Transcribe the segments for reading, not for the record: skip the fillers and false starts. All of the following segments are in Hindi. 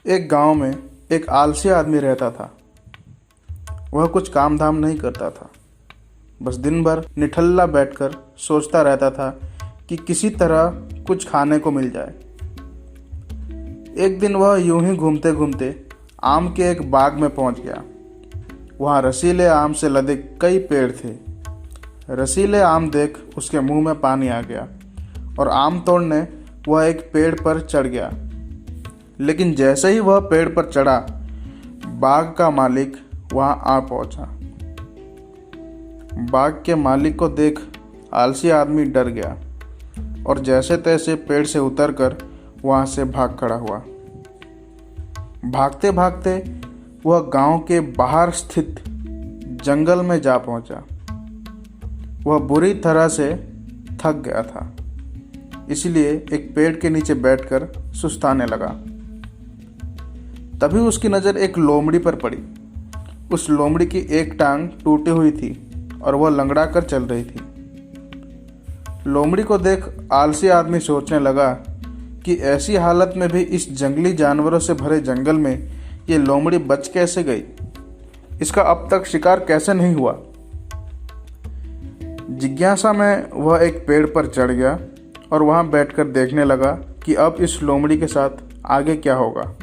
एक गांव में एक आलसी आदमी रहता था। वह कुछ काम धाम नहीं करता था, बस दिन भर निठल्ला बैठकर सोचता रहता था कि किसी तरह कुछ खाने को मिल जाए। एक दिन वह यूं ही घूमते घूमते आम के एक बाग में पहुंच गया। वहां रसीले आम से लदे कई पेड़ थे। रसीले आम देख उसके मुंह में पानी आ गया और आम तोड़ने वह एक पेड़ पर चढ़ गया। लेकिन जैसे ही वह पेड़ पर चढ़ा, बाग का मालिक वहां आ पहुंचा। बाग के मालिक को देख आलसी आदमी डर गया और जैसे तैसे पेड़ से उतरकर वहां से भाग खड़ा हुआ। भागते भागते वह गांव के बाहर स्थित जंगल में जा पहुंचा। वह बुरी तरह से थक गया था, इसलिए एक पेड़ के नीचे बैठकर सुस्ताने लगा। तभी उसकी नज़र एक लोमड़ी पर पड़ी। उस लोमड़ी की एक टांग टूटी हुई थी और वह लंगड़ा कर चल रही थी। लोमड़ी को देख आलसी आदमी सोचने लगा कि ऐसी हालत में भी इस जंगली जानवरों से भरे जंगल में ये लोमड़ी बच कैसे गई, इसका अब तक शिकार कैसे नहीं हुआ। जिज्ञासा में वह एक पेड़ पर चढ़ गया और वहां बैठकर देखने लगा कि अब इस लोमड़ी के साथ आगे क्या होगा।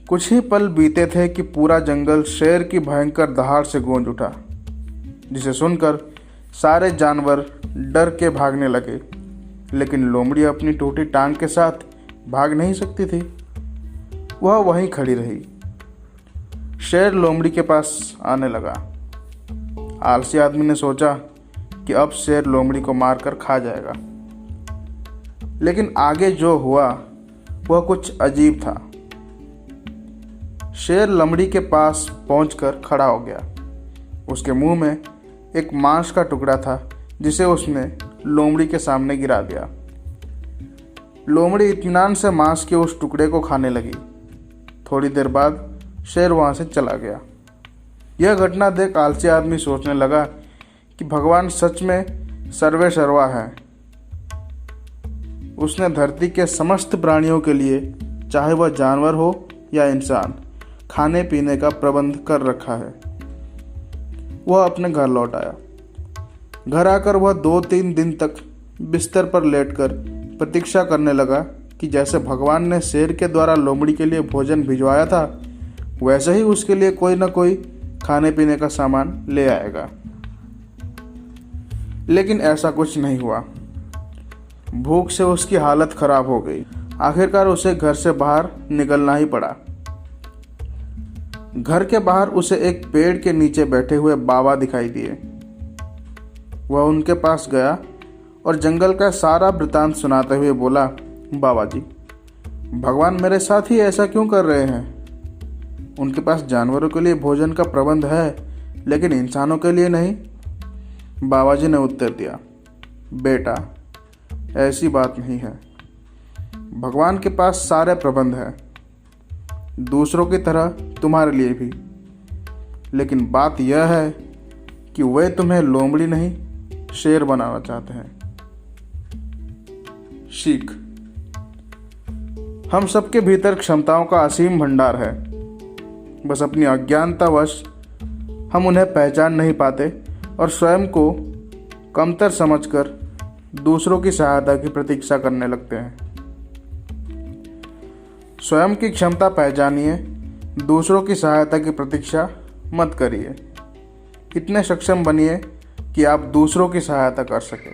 कुछ ही पल बीते थे कि पूरा जंगल शेर की भयंकर दहाड़ से गूंज उठा, जिसे सुनकर सारे जानवर डर के भागने लगे। लेकिन लोमड़ी अपनी टूटी टांग के साथ भाग नहीं सकती थी। वह वहीं खड़ी रही। शेर लोमड़ी के पास आने लगा। आलसी आदमी ने सोचा कि अब शेर लोमड़ी को मारकर खा जाएगा। लेकिन आगे जो हुआ वह कुछ अजीब था। शेर लोमड़ी के पास पहुंचकर खड़ा हो गया। उसके मुंह में एक मांस का टुकड़ा था, जिसे उसने लोमड़ी के सामने गिरा दिया। लोमड़ी इत्मीनान से मांस के उस टुकड़े को खाने लगी। थोड़ी देर बाद शेर वहां से चला गया। यह घटना देख आलसी आदमी सोचने लगा कि भगवान सच में सर्वे सर्वा है। उसने धरती के समस्त प्राणियों के लिए, चाहे वह जानवर हो या इंसान, खाने पीने का प्रबंध कर रखा है। वह अपने घर लौट आया। घर आकर वह 2-3 दिन तक बिस्तर पर लेटकर प्रतीक्षा करने लगा कि जैसे भगवान ने शेर के द्वारा लोमड़ी के लिए भोजन भिजवाया था, वैसे ही उसके लिए कोई न कोई खाने पीने का सामान ले आएगा। लेकिन ऐसा कुछ नहीं हुआ। भूख से उसकी हालत खराब हो गई। आखिरकार उसे घर से बाहर निकलना ही पड़ा। घर के बाहर उसे एक पेड़ के नीचे बैठे हुए बाबा दिखाई दिए। वह उनके पास गया और जंगल का सारा वृतांत सुनाते हुए बोला, बाबा जी, भगवान मेरे साथ ही ऐसा क्यों कर रहे हैं? उनके पास जानवरों के लिए भोजन का प्रबंध है, लेकिन इंसानों के लिए नहीं। बाबा जी ने उत्तर दिया, बेटा, ऐसी बात नहीं है। भगवान के पास सारे प्रबंध हैं, दूसरों की तरह तुम्हारे लिए भी। लेकिन बात यह है कि वे तुम्हें लोमड़ी नहीं, शेर बनाना चाहते हैं। सीख, हम सबके भीतर क्षमताओं का असीम भंडार है। बस अपनी अज्ञानतावश हम उन्हें पहचान नहीं पाते और स्वयं को कमतर समझकर दूसरों की सहायता की प्रतीक्षा करने लगते हैं। स्वयं की क्षमता पहचानिए, दूसरों की सहायता की प्रतीक्षा मत करिए। इतने सक्षम बनिए कि आप दूसरों की सहायता कर सकें।